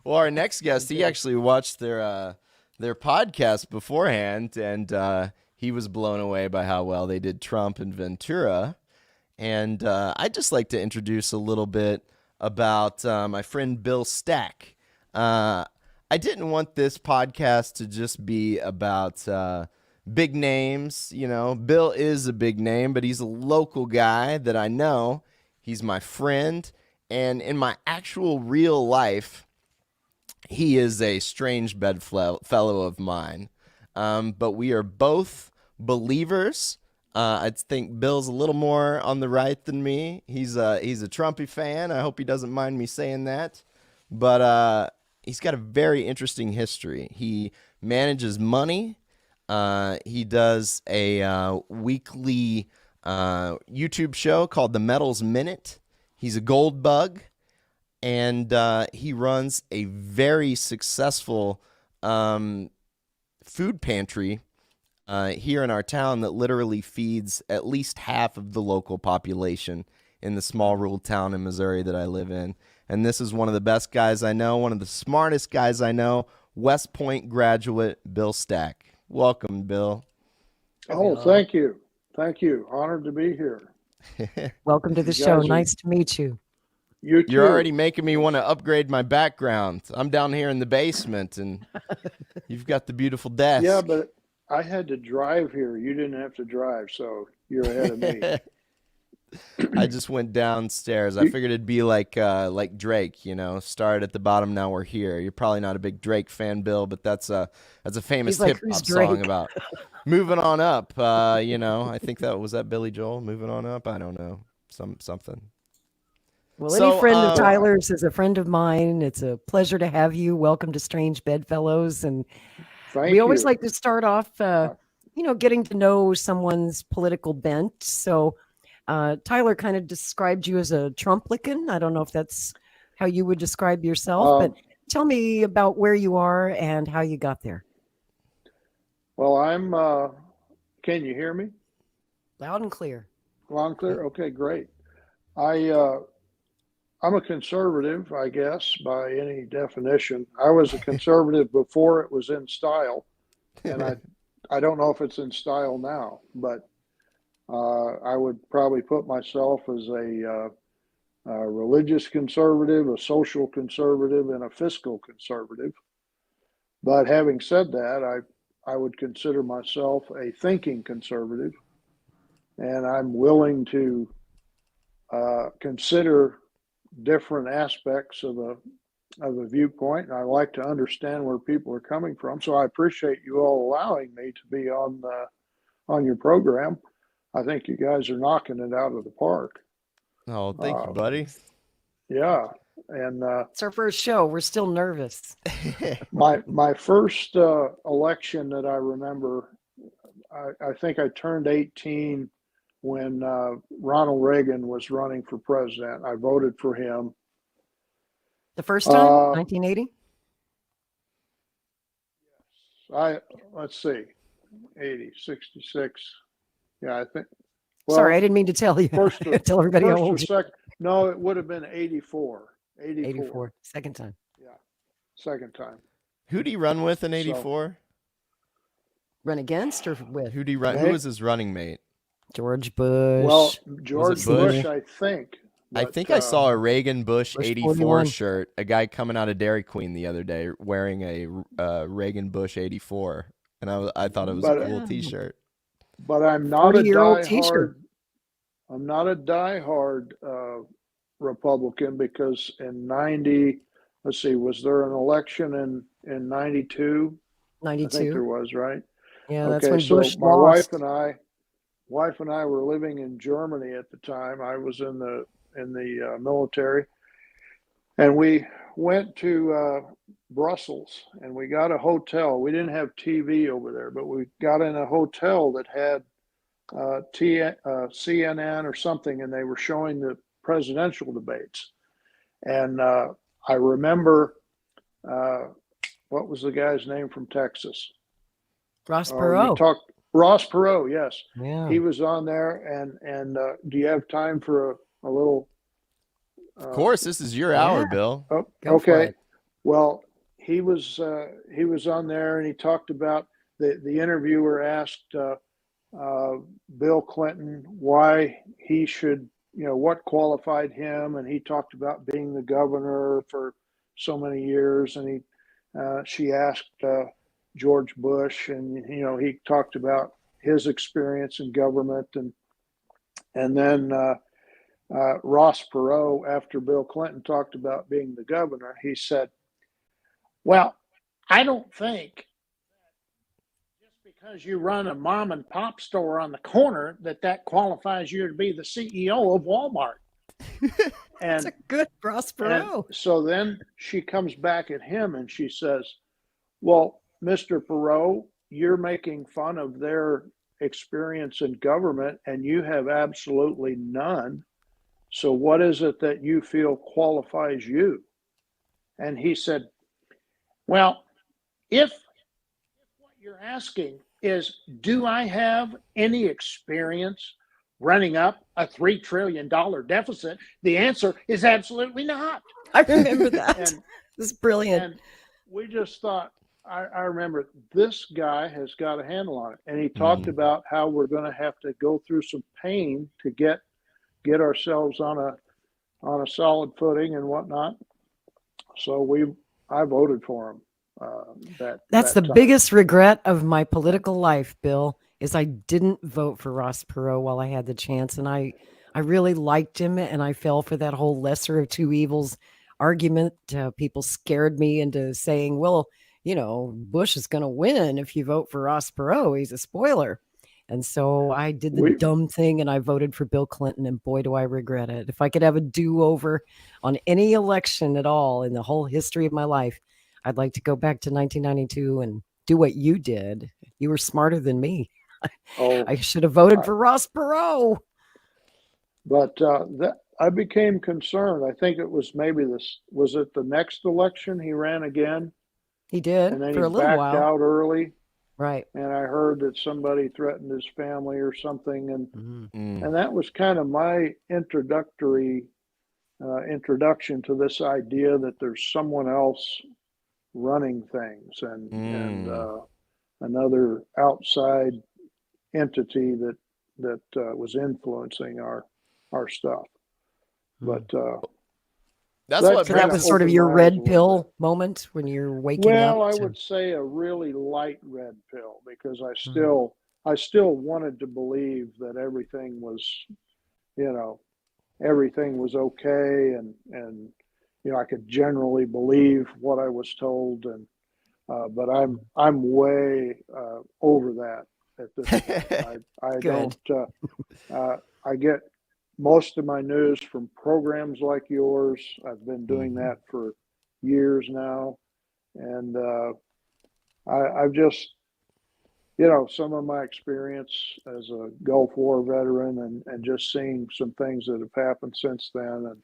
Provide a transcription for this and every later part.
Well, our next guest, he actually watched their podcast beforehand, and he was blown away by how well they did Trump and Ventura. And I'd just like to introduce a little bit about my friend Bill Stack. I didn't want this podcast to just be about big names. You know, Bill is a big name, but he's a local guy that I know. He's my friend. And in my actual real life, he is a strange bedfellow of mine. But we are both believers. I think Bill's a little more on the right than me. He's a Trumpy fan. I hope he doesn't mind me saying that. But he's got a very interesting history. He manages money. He does a weekly YouTube show called The Metals Minute. He's a gold bug, and he runs a very successful food pantry here in our town that literally feeds at least half of the local population in the small rural town in Missouri that I live in. And this is one of the best guys I know, one of the smartest guys I know, West Point graduate Bill Stack. Welcome, Bill. Oh, thank you. Thank you. Honored to be here. Welcome to the show. Nice to meet you. You too. You're already making me want to upgrade my background. I'm down here in the basement, and you've got the beautiful desk. Yeah, but I had to drive here. You didn't have to drive, so you're ahead of me. I just went downstairs. I figured it'd be like Drake, you know, start at the bottom, now we're here. You're probably not a big Drake fan, Bill, but that's a famous hip hop song about moving on up. You know, I think was that Billy Joel, Moving On Up. I don't know, something. Well, any friend of Tyler's is a friend of mine. It's a pleasure to have you. Welcome to Strange Bedfellows, and we always like to start off, getting to know someone's political bent. So. Tyler kind of described you as a Trumplican. I don't know if that's how you would describe yourself, but tell me about where you are and how you got there. Well, can you hear me? Loud and clear. Loud and clear? Okay, great. I'm a conservative, I guess, by any definition. I was a conservative before it was in style, and I don't know if it's in style now, but I would probably put myself as a religious conservative, a social conservative, and a fiscal conservative. But having said that, I would consider myself a thinking conservative, and I'm willing to consider different aspects of a viewpoint. And I like to understand where people are coming from. So I appreciate you all allowing me to be on your program. I think you guys are knocking it out of the park. Oh, thank you, buddy. Yeah. And it's our first show. We're still nervous. my first election that I remember, I think I turned 18 when Ronald Reagan was running for president. I voted for him. The first time, 1980? Let's see, 80, 66. Yeah, I think. Well, sorry, I didn't mean to tell you. Tell everybody how old you are. No, it would have been 84. 84. Second time. Yeah, second time. Who'd he run with in 84? Run against or with? Who'd he run? Who was his running mate? George Bush. Well, George Bush, I think. But, I think I saw a Reagan Bush 84 41. Shirt. A guy coming out of Dairy Queen the other day wearing a Reagan Bush 84, and I thought it was a cool T-shirt. But I'm not a diehard. I'm not a diehard Republican because in 90, let's see, was there an election in 92? 92. I think there was, right? Yeah, that's when Bush my lost. wife and I were living in Germany at the time. I was in the military, and we went to Brussels, and we got a hotel. We didn't have TV over there, but we got in a hotel that had CNN or something, and they were showing the presidential debates. And I remember, what was the guy's name from Texas? Ross Perot. Ross Perot, yes. Yeah. He was on there, and do you have time for a little? Of course, this is your hour, Bill. Okay. Well, he was on there, and he talked about the interviewer asked Bill Clinton why he should, what qualified him, and he talked about being the governor for so many years, and she asked George Bush, and he talked about his experience in government, and then Ross Perot, after Bill Clinton talked about being the governor, he said, "Well, I don't think just because you run a mom and pop store on the corner that qualifies you to be the CEO of Walmart." That's a good Ross Perot. So then she comes back at him and she says, "Well, Mr. Perot, you're making fun of their experience in government and you have absolutely none. So what is it that you feel qualifies you?" And he said, "Well, if what you're asking is, do I have any experience running up a $3 trillion deficit? The answer is absolutely not." I remember that. This is brilliant. And we just thought, I remember this guy has got a handle on it. And he talked about how we're going to have to go through some pain to get ourselves on a solid footing and whatnot. So I voted for him. That's the biggest regret of my political life, Bill, is I didn't vote for Ross Perot while I had the chance. And I really liked him, and I fell for that whole lesser of two evils argument. People scared me into saying, well, Bush is going to win if you vote for Ross Perot. He's a spoiler. And so I did the dumb thing, and I voted for Bill Clinton, and boy, do I regret it. If I could have a do-over on any election at all in the whole history of my life, I'd like to go back to 1992 and do what you did. You were smarter than me. I should have voted for Ross Perot. But I became concerned. I think it was was it the next election he ran again? He did, and then for he a little backed while. out early. Right. And I heard that somebody threatened his family or something. And that was kind of my introduction to this idea that there's someone else running things and another outside entity that was influencing our stuff. But that was sort of your red pill moment when you're waking up. Well, I would say a really light red pill, because I still wanted to believe that everything was okay, and I could generally believe what I was told, and but I'm way over that at this point. I don't. I get most of my news from programs like yours. I've been doing that for years now, and I've just, some of my experience as a Gulf War veteran and just seeing some things that have happened since then, and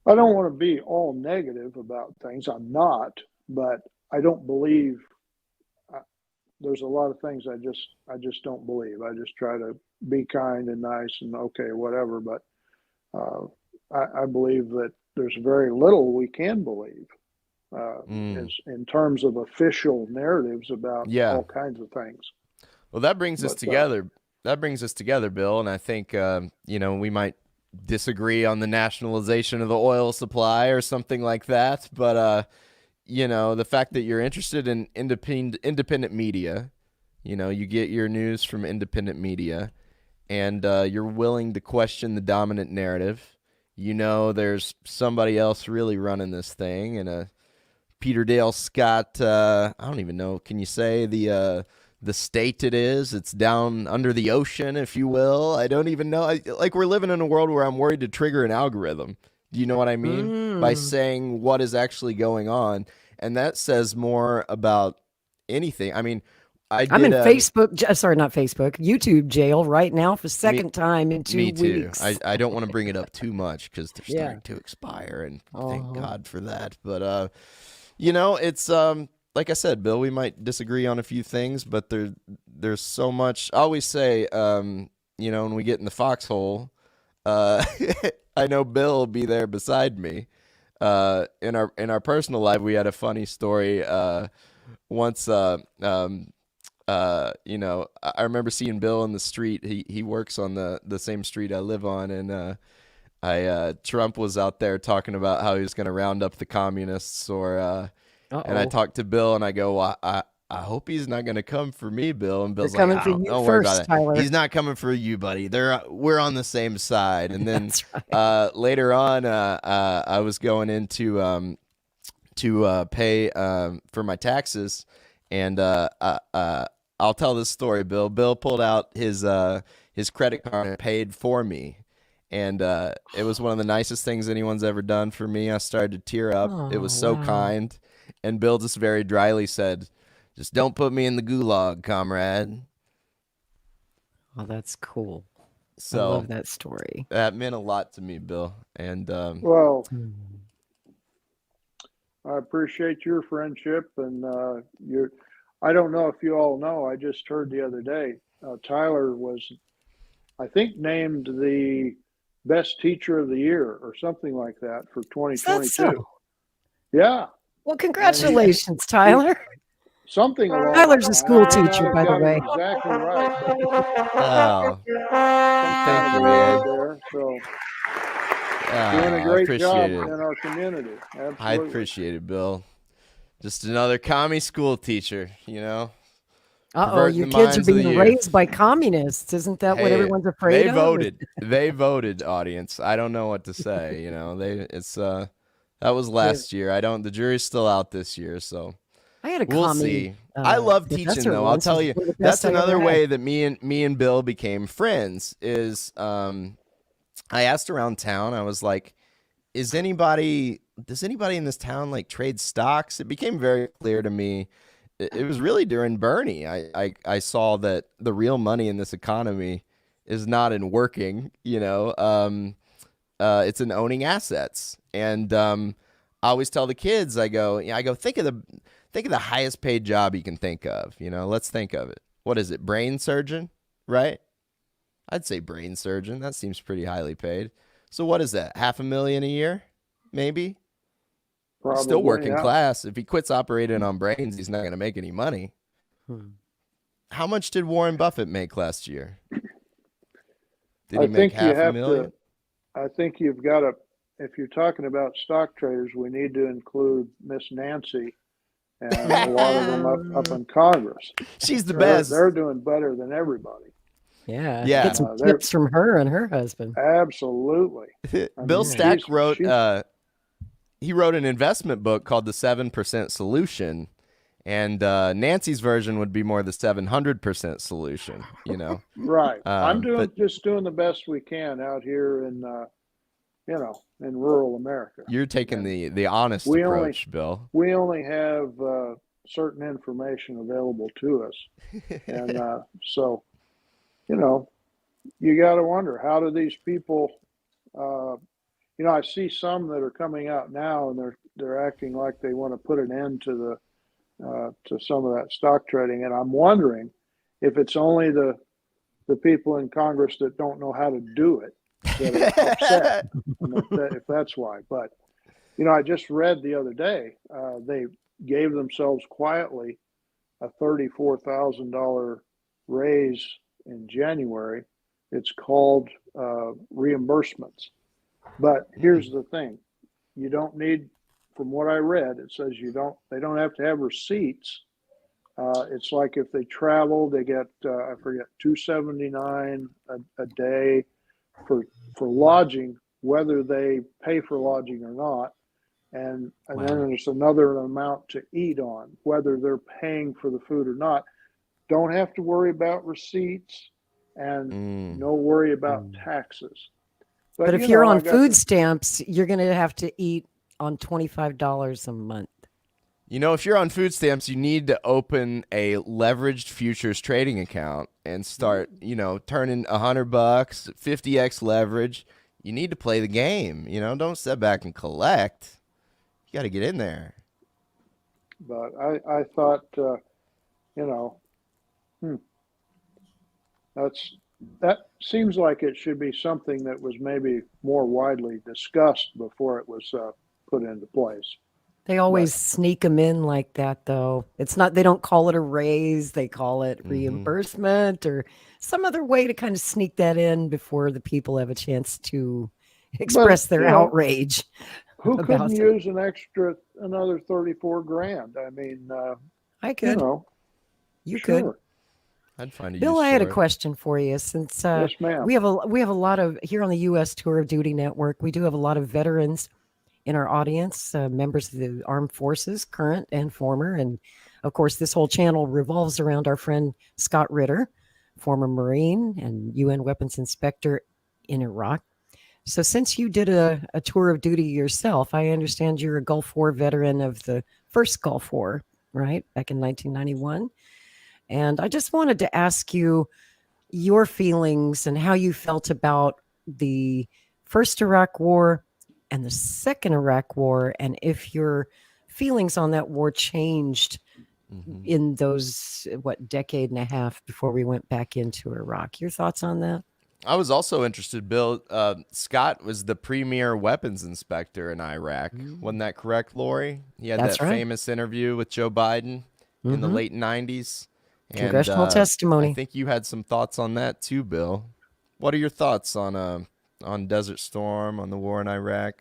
I don't want to be all negative about things. I'm not, but I don't believe. There's a lot of things I just don't believe. I just try to be kind and nice and okay, whatever. But I believe that there's very little we can believe in terms of official narratives about all kinds of things. Well, that brings us together. That brings us together, Bill. And I think we might disagree on the nationalization of the oil supply or something like that, but the fact that you're interested in independent media, you get your news from independent media, and you're willing to question the dominant narrative. There's somebody else really running this thing, and Peter Dale Scott, I don't even know, can you say the state it is? It's down under the ocean, if you will. I don't even know. We're living in a world where I'm worried to trigger an algorithm. Do you know what I mean? By saying what is actually going on. And that says more about anything. I mean, I'm in YouTube jail right now for second time in 2 weeks. Me too. I don't want to bring it up too much because they're starting to expire, and thank God for that. But, it's like I said, Bill, we might disagree on a few things, but there's so much. I always say, when we get in the foxhole, I know Bill will be there beside me. in our personal life, we had a funny story. Once, I remember seeing Bill in the street. He works on the same street I live on, and Trump was out there talking about how he was going to round up the communists, and I talked to Bill and I go, well, I hope he's not going to come for me, Bill. And Bill's They're like, coming for you don't worry first, about it. Tyler. He's not coming for you, buddy. We're on the same side. And then That's right. later on, I was going in to pay for my taxes, and I'll tell this story, Bill. Bill pulled out his credit card and paid for me. And it was one of the nicest things anyone's ever done for me. I started to tear up. Oh, it was so wow. kind. And Bill just very dryly said, just don't put me in the gulag, comrade. Oh, that's cool. So I love that story. That meant a lot to me, Bill. And well, Hmm. I appreciate your friendship and your. I don't know if you all know. I just heard the other day. Tyler was, I think, named the best teacher of the year or something like that for 2022. Is that so? Yeah. Well, congratulations, Tyler. Something along Tyler's a that school line. I may teacher, not by have the got it way. exactly right. oh, thank you, man. There, so doing a I great appreciate job it. in our community. Absolutely. I appreciate it, Bill. Just another commie school teacher, Your kids are being raised by communists. Isn't that what everyone's afraid of? They voted, audience. I don't know what to say. That was last year. The jury's still out this year, so I had a we'll commie. see. I love teaching, though. I'll tell you, that's another way that me and Bill became friends. Is I asked around town. I was like, does anybody in this town like trade stocks? It became very clear to me. It was really during Bernie. I saw that the real money in this economy is not in working, it's in owning assets. And I always tell the kids, I go, think of the highest paid job you can think of. Let's think of it. What is it? Brain surgeon, right? I'd say brain surgeon. That seems pretty highly paid. So what is that? $500,000 a year, maybe? Probably, still working class. If he quits operating on brains, he's not going to make any money. How much did Warren Buffett make last year? Did he make $500,000? I think you've got to, if you're talking about stock traders, we need to include Miss Nancy and a lot of them up in Congress. She's the best. They're doing better than everybody. Yeah. Get some tips from her and her husband. Absolutely. Bill Stack wrote an investment book called The 7% Solution, and Nancy's version would be more the 700% solution. Right. I'm just doing the best we can out here in in rural America. You're taking the honest approach, Bill. We only have certain information available to us, and so you got to wonder, how do these people? I see some that are coming out now, and they're acting like they want to put an end to to some of that stock trading, and I'm wondering if it's only the people in Congress that don't know how to do it that are upset, if that's why. But I just read the other day they gave themselves quietly a $34,000 raise in January. It's called reimbursements. But here's the thing. You don't need, from what I read, it says they don't have to have receipts. It's like if they travel, they get, I forget, $279 a day for lodging, whether they pay for lodging or not. And then there's another amount to eat on, whether they're paying for the food or not. Don't have to worry about receipts and no worry about taxes. But if you're on food stamps, you're going to have to eat on $25 a month. If you're on food stamps, you need to open a leveraged futures trading account and start, turning $100, 50x leverage. You need to play the game. Don't sit back and collect. You got to get in there. But I thought, that seems like it should be something that was maybe more widely discussed before it was put into place. They always sneak them in like that, though. It's not, they don't call it a raise. They call it reimbursement or some other way to kind of sneak that in before the people have a chance to express their outrage. Who couldn't use another 34 grand? I mean, I could. You sure. could. I'd find a Bill, use I had for a it. question for you. Since yes, ma'am. we have a lot of here on the U.S. Tour of Duty Network, we do have a lot of veterans in our audience, members of the armed forces, current and former. And of course, this whole channel revolves around our friend Scott Ritter, former Marine and UN weapons inspector in Iraq. So since you did a tour of duty yourself, I understand you're a Gulf War veteran of the first Gulf War, right? Back in 1991. And I just wanted to ask you your feelings and how you felt about the first Iraq War and the second Iraq War, and if your feelings on that war changed in those, decade and a half before we went back into Iraq. Your thoughts on that? I was also interested, Bill. Scott was the premier weapons inspector in Iraq. Wasn't that correct, Lori? He had that famous interview with Joe Biden in the late 90s. Congressional testimony. I think you had some thoughts on that too, Bill. What are your thoughts on Desert Storm, on the war in Iraq?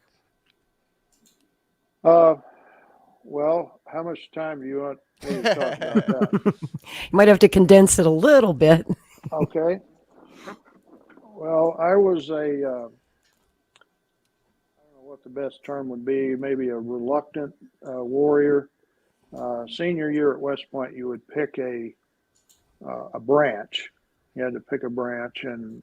Well, how much time do you want me to talk about that? You might have to condense it a little bit. Okay. Well, I was I don't know what the best term would be, maybe a reluctant warrior. Senior year at West Point, you would pick a branch. You had to pick a branch, and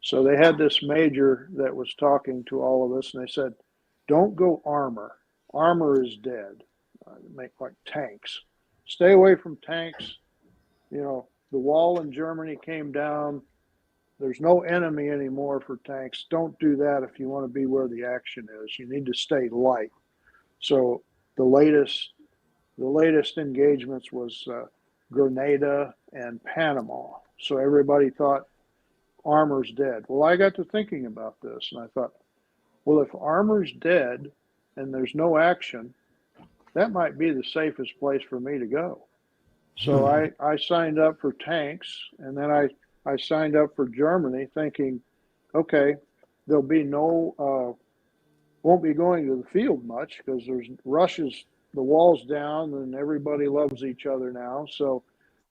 so they had this major that was talking to all of us, and they said, "Don't go armor. Armor is dead. Make like tanks. Stay away from tanks. You know, the wall in Germany came down. There's no enemy anymore for tanks. Don't do that if you want to be where the action is. You need to stay light." So the latest engagements was Grenada and Panama. So everybody thought armor's dead. Well, I got to thinking about this, and I thought, well, if armor's dead and there's no action, that might be the safest place for me to go. So I signed up for tanks, and then I signed up for Germany thinking, okay, there'll be won't be going to the field much because Russia's, the wall's down and everybody loves each other now. So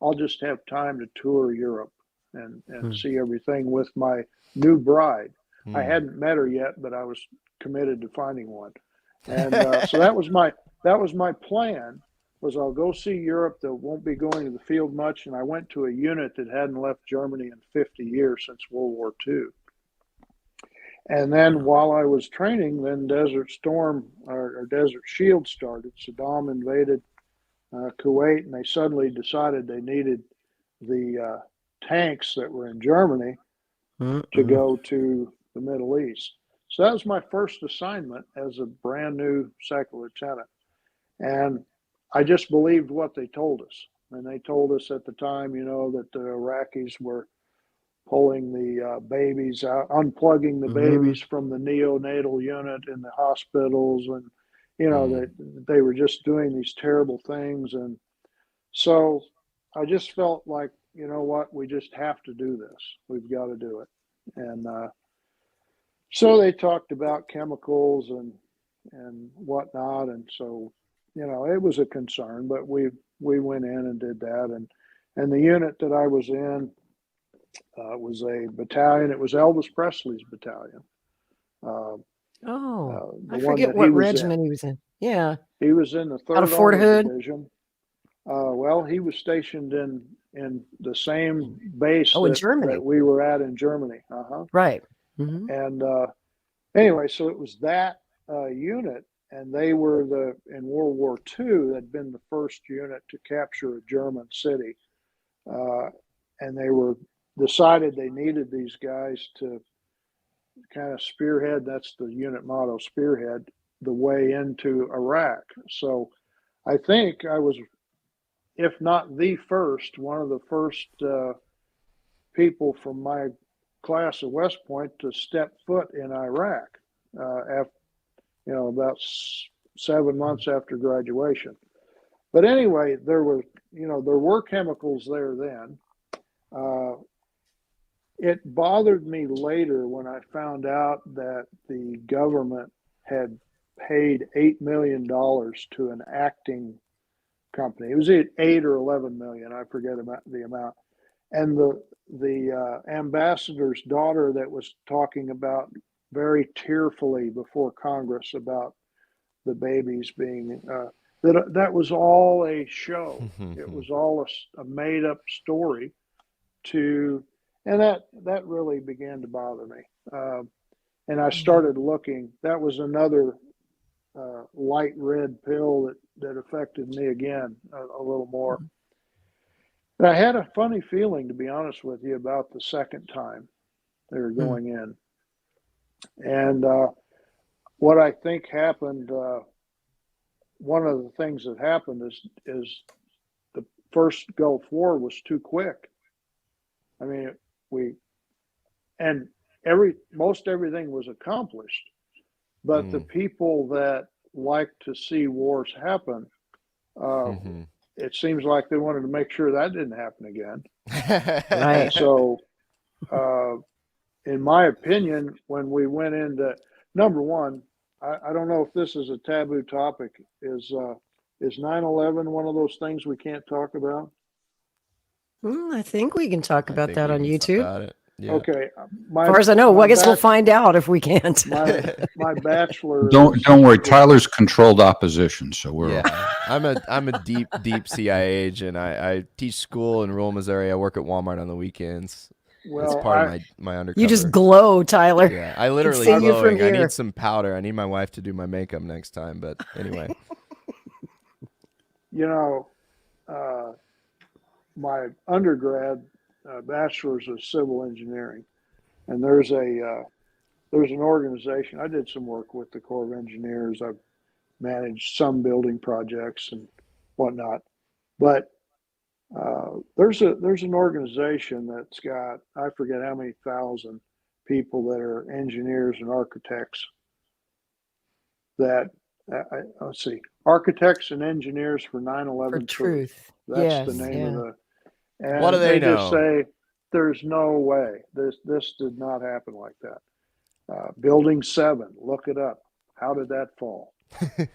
I'll just have time to tour Europe and see everything with my new bride. I hadn't met her yet, but I was committed to finding one. And so that was my plan. Was I'll go see Europe that won't be going to the field much. And I went to a unit that hadn't left Germany in 50 years since World War II. And then while I was training, then Desert Storm or Desert Shield started. Saddam invaded Kuwait, and they suddenly decided they needed the tanks that were in Germany to go to the Middle East. So that was my first assignment as a brand new second lieutenant. And I just believed what they told us. And they told us at the time, you know, that the Iraqis were pulling the babies out, unplugging the babies from the neonatal unit in the hospitals. And, you know, they were just doing these terrible things. And so I just felt like, you know what, we just have to do this. We've got to do it. And so they talked about chemicals and whatnot. And so, you know, it was a concern, but we went in and did that. And the unit that I was in was a battalion. It was Elvis Presley's battalion. I forget what regiment he was in. Yeah. He was in the 3rd Army Division. Well, he was stationed in the same base in Germany. that we were at in Germany. Right. And anyway, so it was that unit, and they were in World War II, had been the first unit to capture a German city. And they were decided they needed these guys to kind of spearhead, that's the unit motto, spearhead the way into Iraq. So I think I was, if not the first, one of the first people from my class at West Point to step foot in Iraq about 7 months after graduation. But anyway, there were chemicals there then. It bothered me later when I found out that the government had paid $8 million to an acting company. It was 8 or 11 million. I forget the amount. And the ambassador's daughter that was talking about very tearfully before Congress about the babies being that was all a show. It was all a made up story and that really began to bother me. And I started looking. That was another light red pill that affected me again a little more. And I had a funny feeling, to be honest with you, about the second time they were going in. And what I think happened, one of the things that happened is the first Gulf War was too quick. I mean, most everything was accomplished, but the people that like to see wars happen, it seems like they wanted to make sure that didn't happen again. Right. So, in my opinion, when we went into number one, I don't know if this is a taboo topic. Is 9/11 one of those things we can't talk about? I think we can talk about that on YouTube. Yeah. Okay. As far as I know, I guess we'll find out if we can't. My bachelor. Don't worry. Tyler's controlled opposition, so we're. Yeah, I'm a deep CIA agent. I teach school in rural Missouri. I work at Walmart on the weekends. Well, it's part of my undercover. You just glow, Tyler. Yeah, I literally glowing. I need some powder. I need my wife to do my makeup next time. But anyway, my undergrad bachelor's of civil engineering, and there's an organization. I did some work with the Corps of Engineers. I've managed some building projects and whatnot, but there's an organization that's got, I forget how many thousand people that are engineers and architects. That let's see, Architects and Engineers for 9/11 Truth. That's the name of the. And what do they know? Just say there's no way this did not happen like that. Building 7, look it up. How did that fall?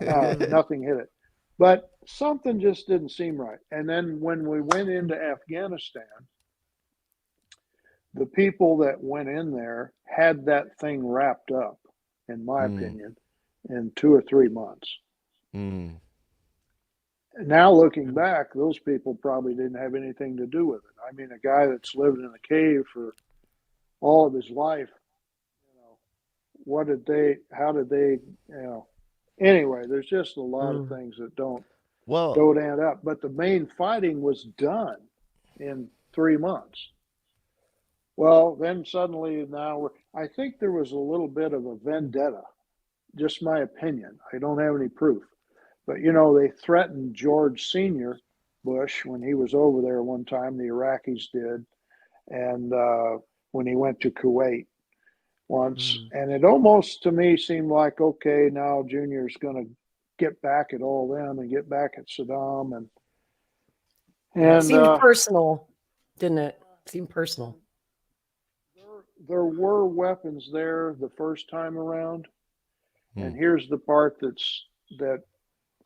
Nothing hit it. But something just didn't seem right. And then when we went into Afghanistan, the people that went in there had that thing wrapped up, in my opinion, in 2 or 3 months. Now looking back, those people probably didn't have anything to do with it. I mean, a guy that's lived in a cave for all of his life, how did they, anyway, there's just a lot of things that don't add up. But the main fighting was done in 3 months. Well, then suddenly I think there was a little bit of a vendetta, just my opinion. I don't have any proof. But, they threatened George Sr. Bush when he was over there one time, the Iraqis did, and when he went to Kuwait once. And it almost, to me, seemed like, okay, now Junior's going to get back at all them and get back at Saddam. And it seemed personal, didn't it? It seemed personal. There were weapons there the first time around. And here's the part that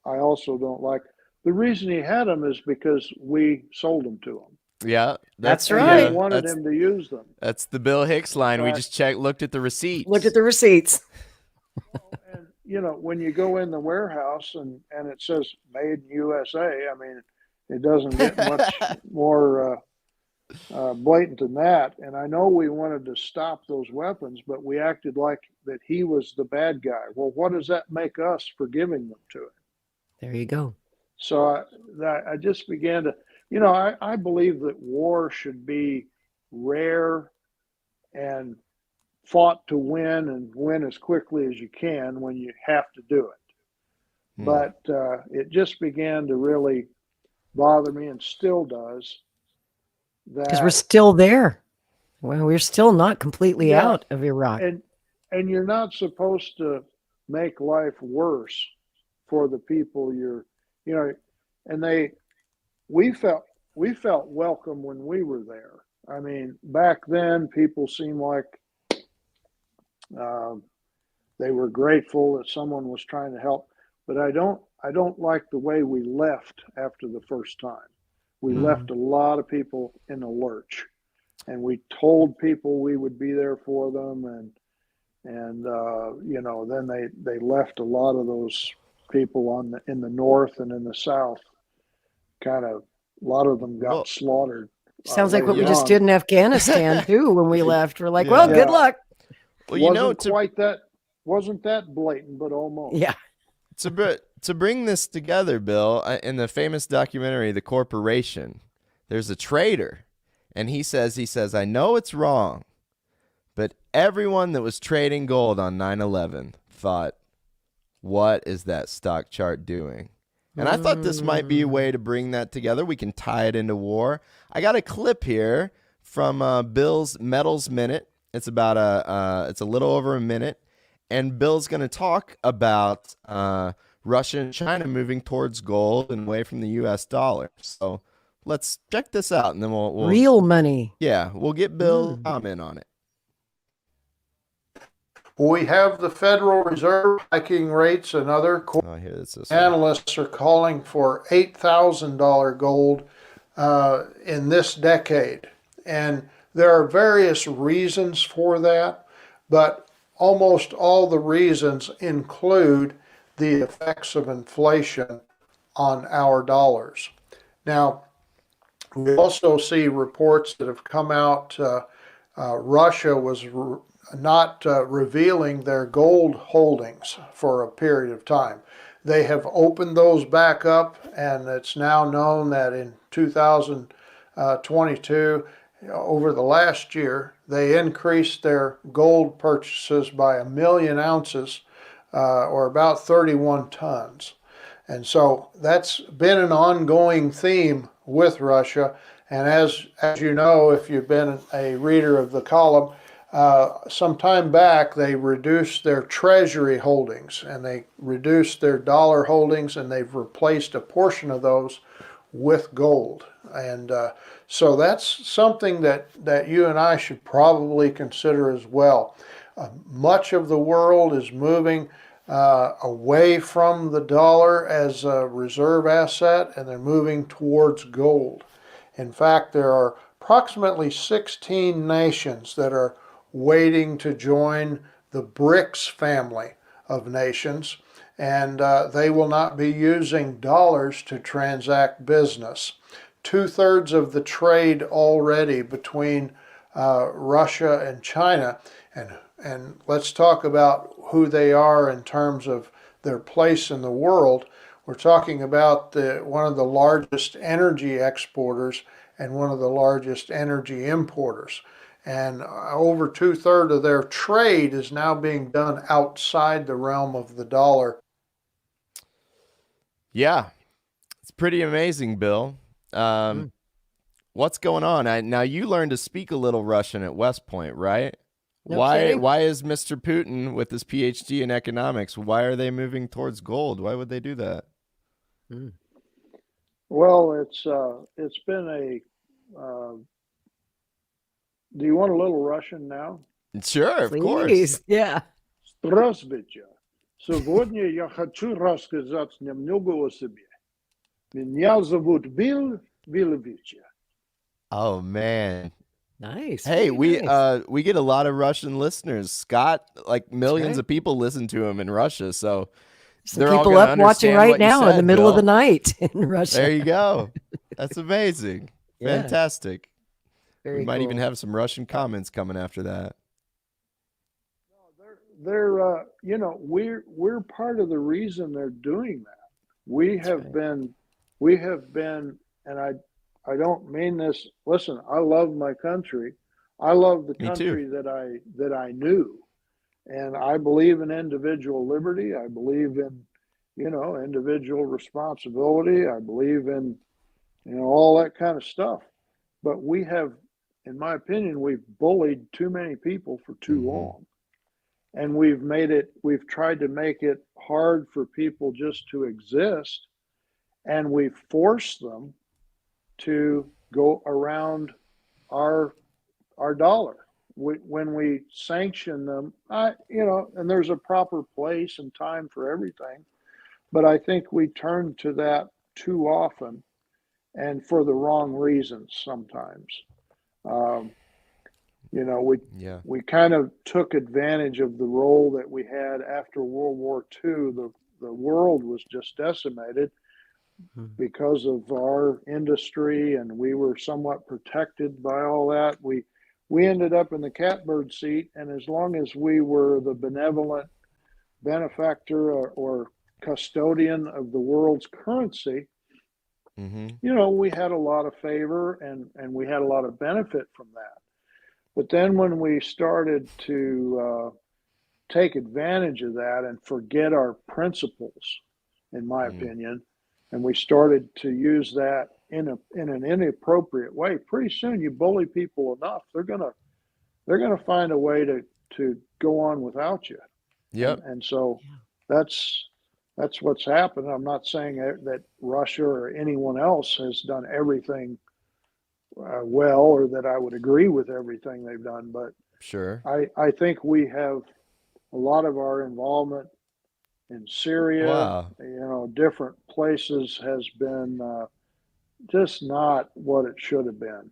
I also don't like. The reason he had them is because we sold them to him. Yeah, that's right. We wanted him to use them. That's the Bill Hicks line. We just looked at the receipts. Looked at the receipts. And when you go in the warehouse and it says "Made in USA," I mean, it doesn't get much more blatant than that. And I know we wanted to stop those weapons, but we acted like that he was the bad guy. Well, what does that make us for giving them to him? There you go. So I just began to, I believe that war should be rare and fought to win and win as quickly as you can when you have to do it. But it just began to really bother me, and still does. Because we're still there. Well, we're still not completely out of Iraq. And you're not supposed to make life worse for the people and we felt welcome when we were there. I mean, back then people seemed like they were grateful that someone was trying to help, but I don't like the way we left after the first time. We left a lot of people in a lurch, and we told people we would be there for them, and then they left a lot of those people in the north and in the south. Kind of, a lot of them got slaughtered. Sounds like what we just did in Afghanistan too when we left. We're like, well, good luck. Well, wasn't that blatant, but almost. Yeah. To bring this together, Bill, in the famous documentary, The Corporation, there's a trader, and he says, I know it's wrong, but everyone that was trading gold on 9/11 thought, what is that stock chart doing? And I thought this might be a way to bring that together. We can tie it into war. I got a clip here from Bill's Metals Minute. It's about it's a little over a minute, and Bill's going to talk about Russia and China moving towards gold and away from the U.S. dollar. So let's check this out, and then we'll real money. Yeah, we'll get Bill comment on it. We have the Federal Reserve hiking rates, and other analysts are calling for $8,000 gold in this decade. And there are various reasons for that, but almost all the reasons include the effects of inflation on our dollars. Now, we also see reports that have come out. Russia was not revealing their gold holdings for a period of time. They have opened those back up, and it's now known that in 2022, over the last year, they increased their gold purchases by 1 million ounces, or about 31 tons. And so that's been an ongoing theme with Russia. And as you know, if you've been a reader of the column, some time back, they reduced their treasury holdings, and they reduced their dollar holdings, and they've replaced a portion of those with gold. And so that's something that you and I should probably consider as well. Much of the world is moving away from the dollar as a reserve asset, and they're moving towards gold. In fact, there are approximately 16 nations that are waiting to join the BRICS family of nations, and they will not be using dollars to transact business. 2/3 of the trade already between Russia and China, and let's talk about who they are in terms of their place in the world. We're talking about one of the largest energy exporters and one of the largest energy importers. And over 2/3 of their trade is now being done outside the realm of the dollar. Yeah, it's pretty amazing, Bill. What's going on? Now you learned to speak a little Russian at West Point, right? Okay. Why is Mr. Putin with his PhD in economics? Why are they moving towards gold? Why would they do that? Well, it's been a. Do you want a little Russian now? Sure, Please. of course. Yeah. Здравствуйте. Сегодня я хочу рассказать немного о себе. Меня зовут Bill Villavich. Oh man. Nice. Hey, nice. we get a lot of Russian listeners. Scott, like millions of people listen to him in Russia, so Some people up watching right now in the middle of the night in Russia. There you go. That's amazing. Yeah. Fantastic. Very we might cool. even have some Russian comments coming after that. They're we're part of the reason they're doing that. We have been, and I don't mean this. Listen, I love my country. I love the country that I knew, and I believe in individual liberty. I believe in, individual responsibility. I believe in, all that kind of stuff. But we have, in my opinion, we've bullied too many people for too long. and we've tried to make it hard for people just to exist, and we've forced them to go around our dollar. When we sanction them, and there's a proper place and time for everything, but I think we turn to that too often, and for the wrong reasons sometimes. Um, we kind of took advantage of the role that we had after World War II. The world was just decimated because of our industry, and we were somewhat protected by all that. We ended up in the catbird seat, and as long as we were the benevolent benefactor or custodian of the world's currency, we had a lot of favor, and we had a lot of benefit from that. But then when we started to take advantage of that and forget our principles, in my opinion, and we started to use that in an inappropriate way, pretty soon you bully people enough, they're gonna find a way to go on without you. Yep. And so that's what's happened. I'm not saying that Russia or anyone else has done everything well, or that I would agree with everything they've done, but sure, I think we have a lot of our involvement in Syria, different places, has been just not what it should have been,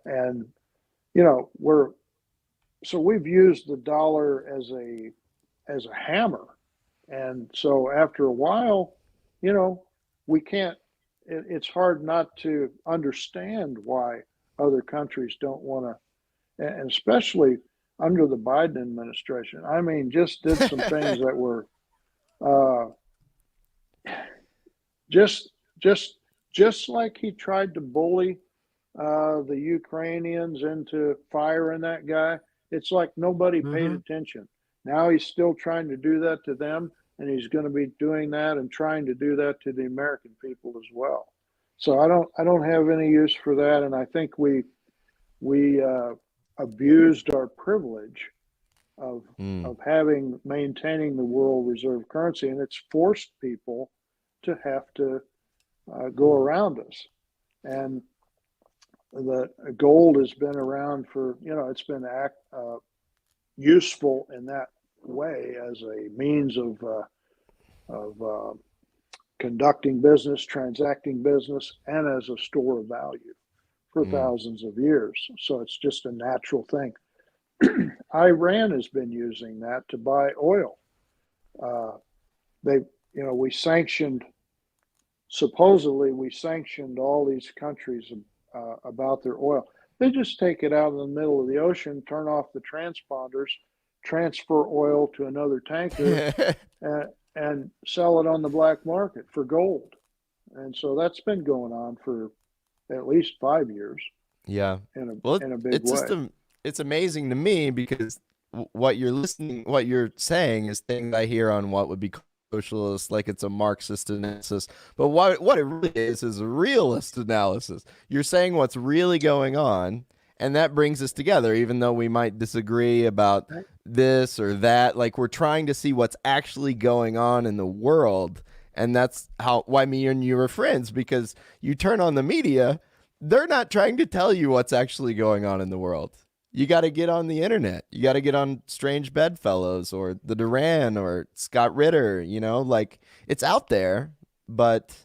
and we've used the dollar as a hammer, and so after a while, we can't. It's hard not to understand why other countries don't want to, and especially under the Biden administration. I mean, just did some things that were just like he tried to bully the Ukrainians into firing that guy. It's like nobody paid attention. Now he's still trying to do that to them, and he's going to be doing that and trying to do that to the American people as well. So I don't have any use for that, and I think we abused our privilege of maintaining the world reserve currency, and it's forced people to have to go around us. And the gold has been around for, it's been useful in that way as a means of conducting business, transacting business, and as a store of value for thousands of years. So it's just a natural thing. Iran has been using that to buy oil. Supposedly we sanctioned all these countries about their oil. They just take it out in the middle of the ocean, turn off the transponders, transfer oil to another tanker, and sell it on the black market for gold. And so that's been going on for at least 5 years. Yeah. In a big way. It's amazing to me because what you're saying is things I hear on what would be socialist, like it's a Marxist analysis. But what it really is a realist analysis. You're saying what's really going on, and that brings us together, even though we might disagree about this or that. Like, we're trying to see what's actually going on in the world. And that's why me and you are friends, because you turn on the media, they're not trying to tell you what's actually going on in the world. You got to get on the internet. You got to get on Strange Bedfellows or the Duran or Scott Ritter, like it's out there, but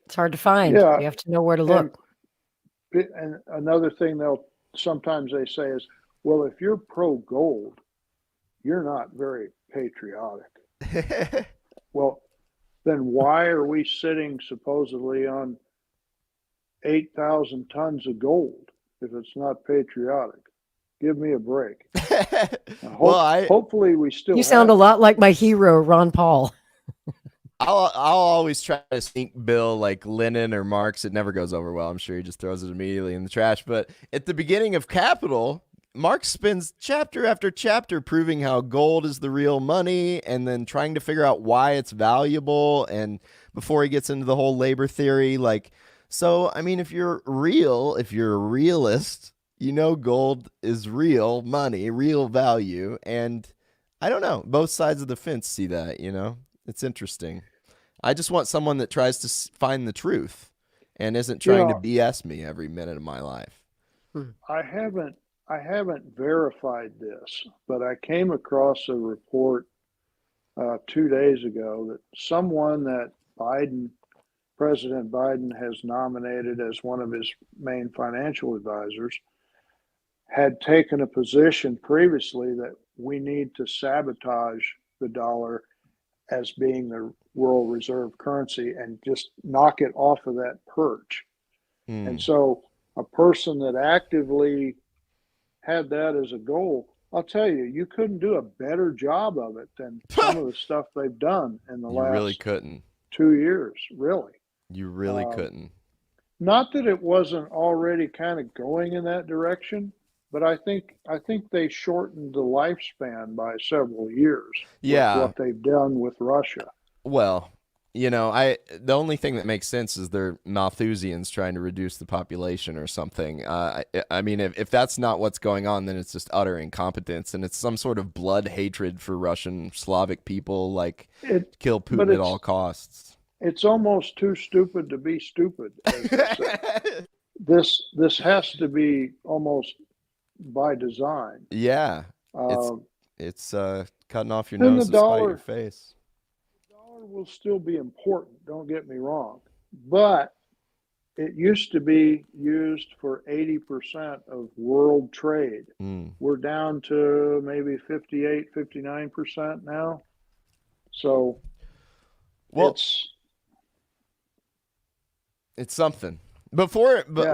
it's hard to find. You have to know where to look. And another thing sometimes they say is, well, if you're pro gold, you're not very patriotic. Well, then why are we sitting supposedly on 8,000 tons of gold if it's not patriotic? Give me a break. Hopefully we still. You sound a lot like my hero, Ron Paul. I'll always try to sneak Bill like Lenin or Marx. It never goes over well. I'm sure he just throws it immediately in the trash. But at the beginning of Capital, Marx spends chapter after chapter proving how gold is the real money and then trying to figure out why it's valuable. And before he gets into the whole labor theory, so, I mean, if you're a realist, gold is real money, real value. And I don't know. Both sides of the fence see that, It's interesting. I just want someone that tries to find the truth and isn't trying to BS me every minute of my life. I haven't verified this, but I came across a report 2 days ago that someone that President Biden has nominated as one of his main financial advisors had taken a position previously that we need to sabotage the dollar as being the world reserve currency and just knock it off of that perch. And so a person that actively had that as a goal, I'll tell you, you couldn't do a better job of it than some of the stuff they've done in the last really couldn't. 2 years, really. You really couldn't. Not that it wasn't already kind of going in that direction, but I think they shortened the lifespan by several years. Yeah. With what they've done with Russia. Well, the only thing that makes sense is they're Malthusians trying to reduce the population or something. I mean, if that's not what's going on, then it's just utter incompetence, and it's some sort of blood hatred for Russian Slavic people, kill Putin at all costs. It's almost too stupid to be stupid. As they say. This has to be almost by design. Yeah, it's cutting off your nose to spite your face. The dollar will still be important. Don't get me wrong, but it used to be used for 80% of world trade. We're down to maybe 58, 59% now. So, it's something. But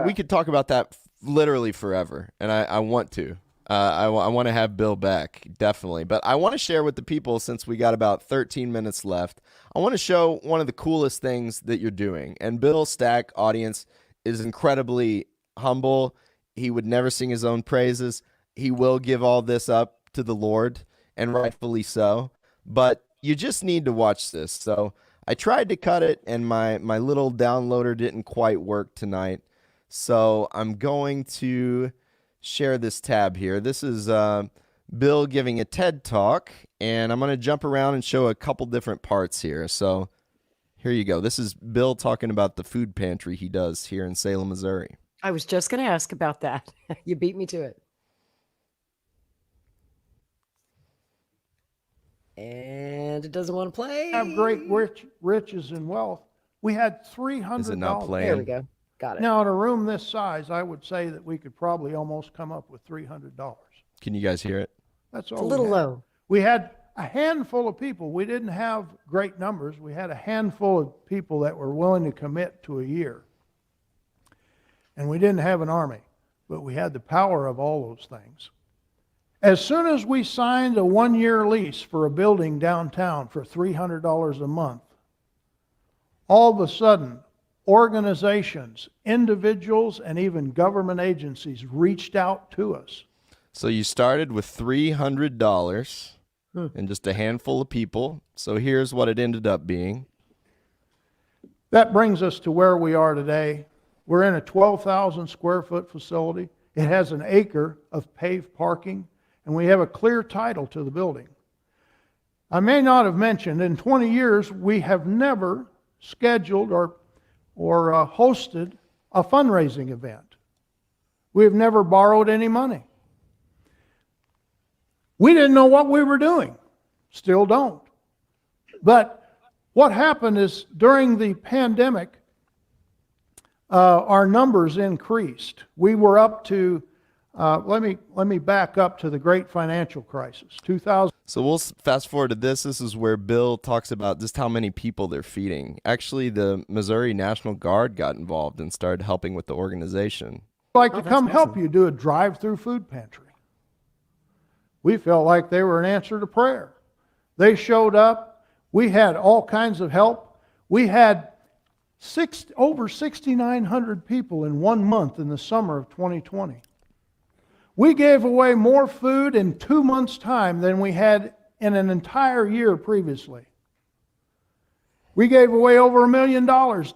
we could talk about that literally forever, and I want to. I want to have Bill back, definitely. But I want to share with the people, since we got about 13 minutes left, I want to show one of the coolest things that you're doing. And Bill Stack, audience, is incredibly humble. He would never sing his own praises. He will give all this up to the Lord, and rightfully so. But you just need to watch this. So I tried to cut it, and my little downloader didn't quite work tonight. So I'm going to share this tab here. This is Bill giving a TED Talk, and I'm going to jump around and show a couple different parts here. So here you go. This is Bill talking about the food pantry he does here in Salem, Missouri. I was just going to ask about that. You beat me to it. And it doesn't want to play. Have great riches and wealth. We had $300. Is it not playing? There we go. Got it. Now, in a room this size, I would say that we could probably almost come up with $300. Can you guys hear it? That's all. It's a little low. We had a handful of people. We didn't have great numbers. We had a handful of people that were willing to commit to a year. And we didn't have an army, but we had the power of all those things. As soon as we signed a 1-year lease for a building downtown for $300 a month, all of a sudden, organizations, individuals, and even government agencies reached out to us. So you started with $300 and just a handful of people. So here's what it ended up being. That brings us to where we are today. We're in a 12,000 square foot facility. It has an acre of paved parking, and we have a clear title to the building. I may not have mentioned, in 20 years, we have never scheduled or hosted a fundraising event. We have never borrowed any money. We didn't know what we were doing. Still don't. But what happened is during the pandemic, our numbers increased. We were up to, let me back up to the great financial crisis, 2000. So we'll fast forward to this. This is where Bill talks about just how many people they're feeding. Actually, the Missouri National Guard got involved and started helping with the organization. I'd like to come help you do a drive-through food pantry. We felt like they were an answer to prayer. They showed up. We had all kinds of help. We had over 6,900 people in 1 month in the summer of 2020. We gave away more food in 2 months' time than we had in an entire year previously. We gave away over $1 million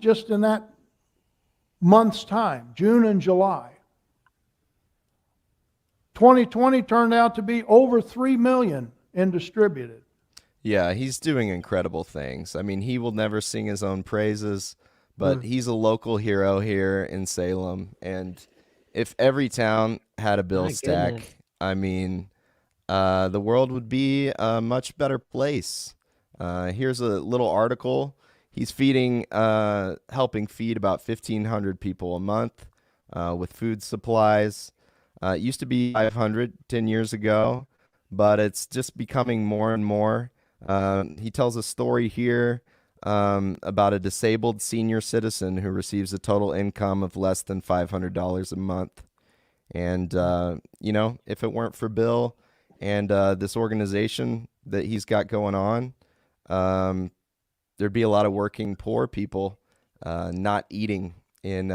just in that month's time, June and July. 2020 turned out to be over 3 million in distributed. Yeah, he's doing incredible things. I mean, he will never sing his own praises, but he's a local hero here in Salem. And if every town had a bill My goodness. stack, I mean, the world would be a much better place. Here's a little article. He's helping feed about 1,500 people a month with food supplies. It used to be 500 10 years ago, but it's just becoming more and more. He tells a story here about a disabled senior citizen who receives a total income of less than $500 a month. And, if it weren't for Bill and this organization that he's got going on, there'd be a lot of working poor people not eating in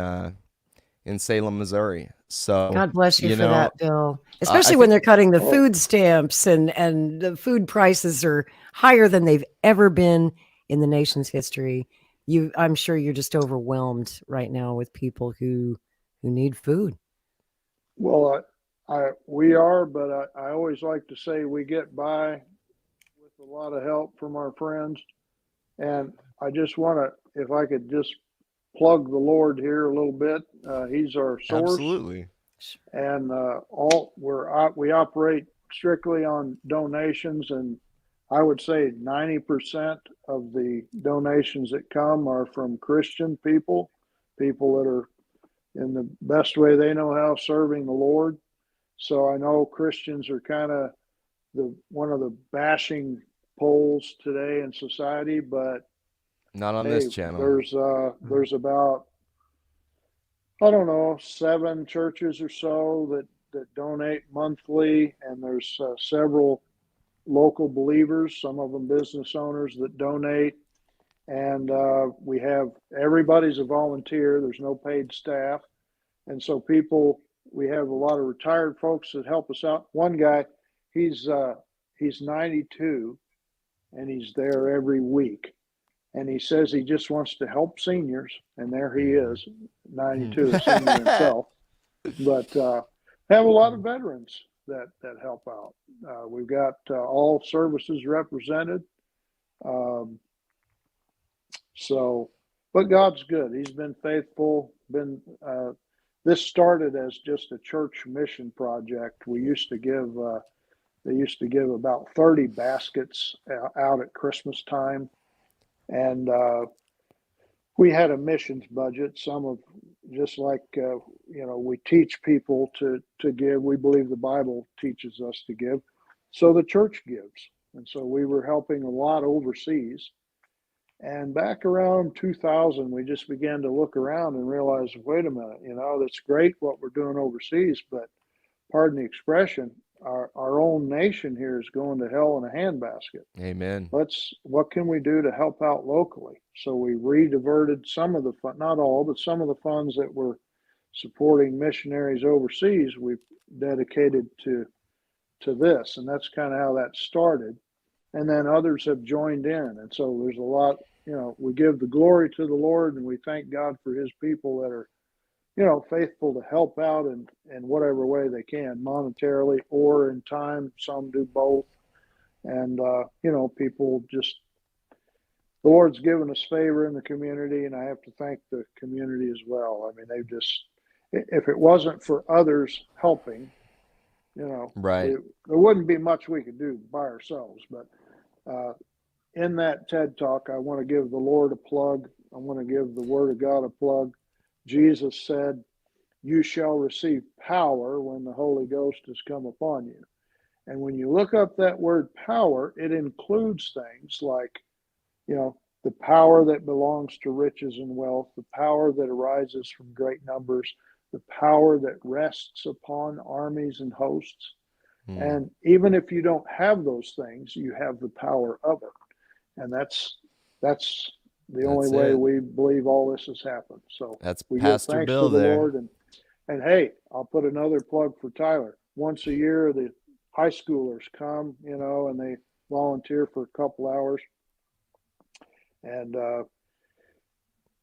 Salem, Missouri. So God bless you for that, Bill. I Especially when think, they're cutting the food stamps and the food prices are higher than they've ever been in the nation's history. I'm sure you're just overwhelmed right now with people who need food. Well, we are, but I always like to say we get by with a lot of help from our friends. And I just want to, if I could just plug the Lord here a little bit. He's our source. absolutely. And we operate strictly on donations, and I would say 90% of the donations that come are from Christian people that are in the best way they know how serving the Lord. So I know Christians are kind of one of the bashing poles today in society, but not on this channel. There's about, I don't know, 7 churches or so that donate monthly, and there's several local believers, some of them business owners, that donate. And we have, everybody's a volunteer. There's no paid staff. And so we have a lot of retired folks that help us out. One guy, he's 92 and he's there every week. And he says he just wants to help seniors. And there he is, 92, a senior himself. But have a lot of veterans that help out. We've got all services represented. But God's good. He's been faithful. This started as just a church mission project. We used to give, they used to give about 30 baskets out at Christmas time. And we had a missions budget. Just like, we teach people to give. We believe the Bible teaches us to give. So the church gives. And so we were helping a lot overseas. And back around 2000, we just began to look around and realize, wait a minute, that's great what we're doing overseas, but pardon the expression, our own nation here is going to hell in a handbasket. Amen. What can we do to help out locally? So we rediverted some of the fund, not all, but some of the funds that were supporting missionaries overseas, we've dedicated to this. And that's kind of how that started. And then others have joined in. And so there's a lot, we give the glory to the Lord, and we thank God for his people that are, faithful to help out in whatever way they can, monetarily or in time. Some do both. And, people just, the Lord's given us favor in the community, and I have to thank the community as well. I mean, if it wasn't for others helping, right, there wouldn't be much we could do by ourselves. But in that TED Talk, I want to give the Lord a plug. I want to give the Word of God a plug. Jesus said, "You shall receive power when the Holy Ghost has come upon you." And when you look up that word power, it includes things like, the power that belongs to riches and wealth, the power that arises from great numbers, the power that rests upon armies and hosts. And even if you don't have those things, you have the power of it. And that's the only way we believe all this has happened. So we give thanks to the Lord. And hey, I'll put another plug for Tyler. Once a year, the high schoolers come, and they volunteer for a couple hours. And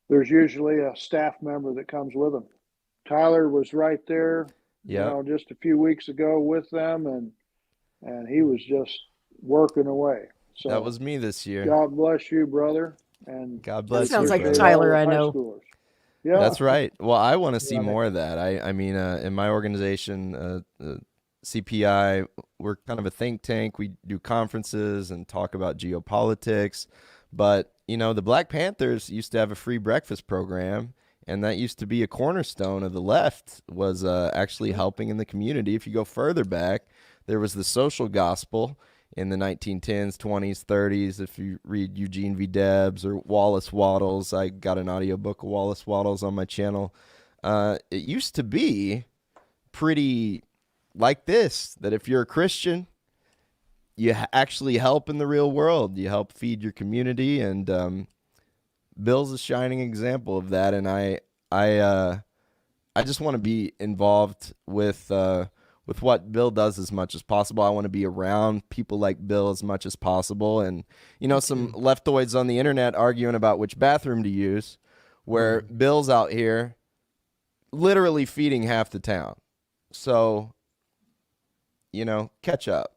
there's usually a staff member that comes with them. Tyler was right there just a few weeks ago with them, and he was just working away. So that was me this year. God bless you, brother. And God bless that sounds you, like brother. a Tyler I know. Yeah, that's right. Well, I want to see Right. more of that. I mean, in my organization, CPI, we're kind of a think tank. We do conferences and talk about geopolitics. But, the Black Panthers used to have a free breakfast program, and that used to be a cornerstone of the left, was actually helping in the community. If you go further back, there was the social gospel in the 1910s, 20s, 30s. If you read Eugene V. Debs or Wallace Wattles, I got an audiobook of Wallace Wattles on my channel. It used to be pretty like this, that if you're a Christian, you actually help in the real world. You help feed your community, and Bill's a shining example of that. And I just want to be involved with what Bill does as much as possible. I want to be around people like Bill as much as possible. And, some leftoids on the internet arguing about which bathroom to use, where Bill's out here literally feeding half the town. So, catch up.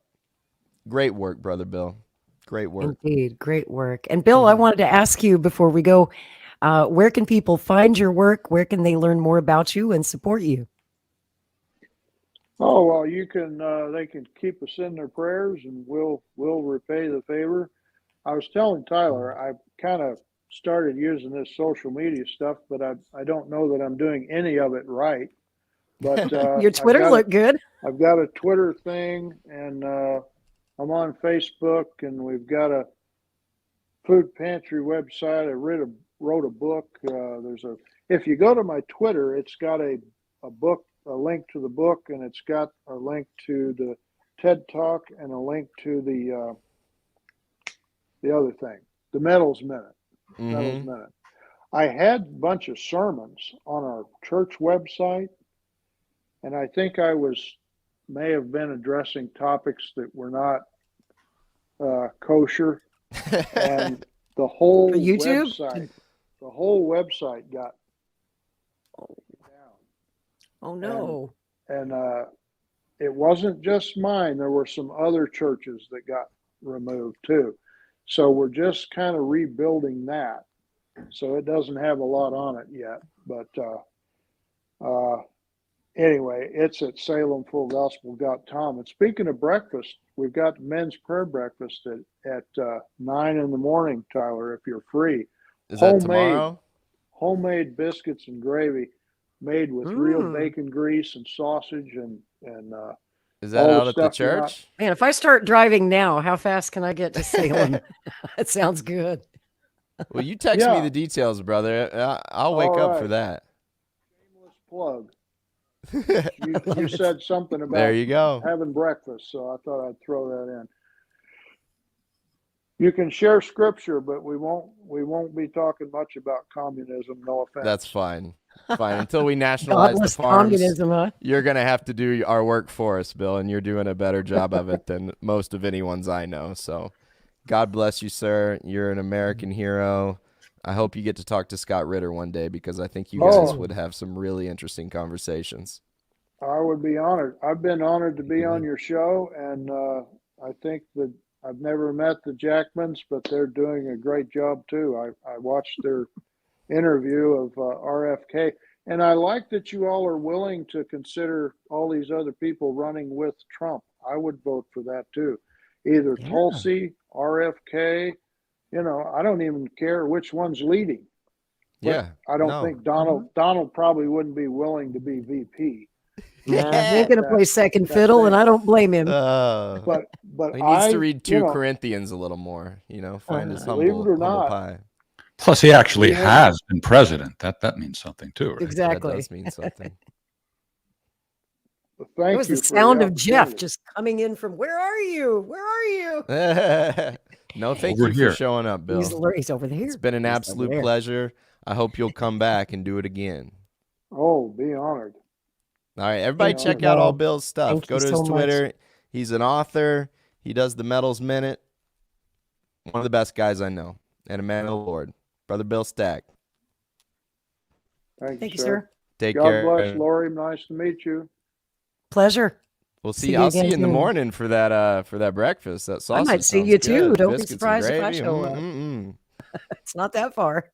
Great work, Brother Bill. Great work. Indeed. Great work. And Bill, I wanted to ask you before we go, where can people find your work? Where can they learn more about you and support you? Oh, well, you can, they can keep us in their prayers, and we'll repay the favor. I was telling Tyler, I kind of started using this social media stuff, but I don't know that I'm doing any of it right. But your Twitter looked good. I've got a Twitter thing, and I'm on Facebook, and we've got a food pantry website. I wrote a book. If you go to my Twitter, it's got a book, a link to the book, and it's got a link to the TED Talk and a link to the other thing, the Metals Minute. Metals Minute. I had a bunch of sermons on our church website, and I think I may have been addressing topics that were not kosher, and the whole website got down. Oh no! And it wasn't just mine. There were some other churches that got removed too. So we're just kind of rebuilding that. So it doesn't have a lot on it yet, but anyway, it's at salemfullgospel.com. And speaking of breakfast, we've got men's prayer breakfast at 9 in the morning, Tyler, if you're free. Is that tomorrow? Homemade biscuits and gravy made with real bacon grease and sausage and is that out at the church? Man, if I start driving now, how fast can I get to Salem? That sounds good. Well, you text me the details, brother. I'll wake up for that. Shameless plug. You said something about there you go. having breakfast, so I thought I'd throw that in. You can share scripture, but we won't be talking much about communism. No offense. That's fine. Fine. Until we nationalize Godless the farms, communism, huh? You're going to have to do our work for us, Bill, and you're doing a better job of it than most of anyone's I know. So God bless you, sir. You're an American hero. I hope you get to talk to Scott Ritter one day, because I think you guys would have some really interesting conversations. I would be honored. I've been honored to be on your show, and I think that I've never met the Jackmans, but they're doing a great job too. I watched their interview of RFK, and I like that you all are willing to consider all these other people running with Trump. I would vote for that too. Either Tulsi, RFK, I don't even care which one's leading. But I don't think Donald probably wouldn't be willing to be VP. Yeah, he's going to play second fiddle, and I don't blame him. But he needs to read 2 Corinthians a little more, find his humble pie. Plus, he actually has been president. That means something too, right? Exactly. That does mean something. It was the sound of Jeff just coming in from, where are you? Where are you? No, thank you for showing up, Bill. He's over there. It's been an absolute pleasure. I hope you'll come back and do it again. Oh, be honored. All right, everybody check out all Bill's stuff. Go to his Twitter. He's an author. He does the Metals Minute. One of the best guys I know, and a man of the Lord. Brother Bill Stack. Thank you, sir. Take care. God bless, Lori. Nice to meet you. Pleasure. We'll see. I'll see you in the morning for that breakfast. That sausage. I might see you too. Don't be surprised if I show up. It's not that far.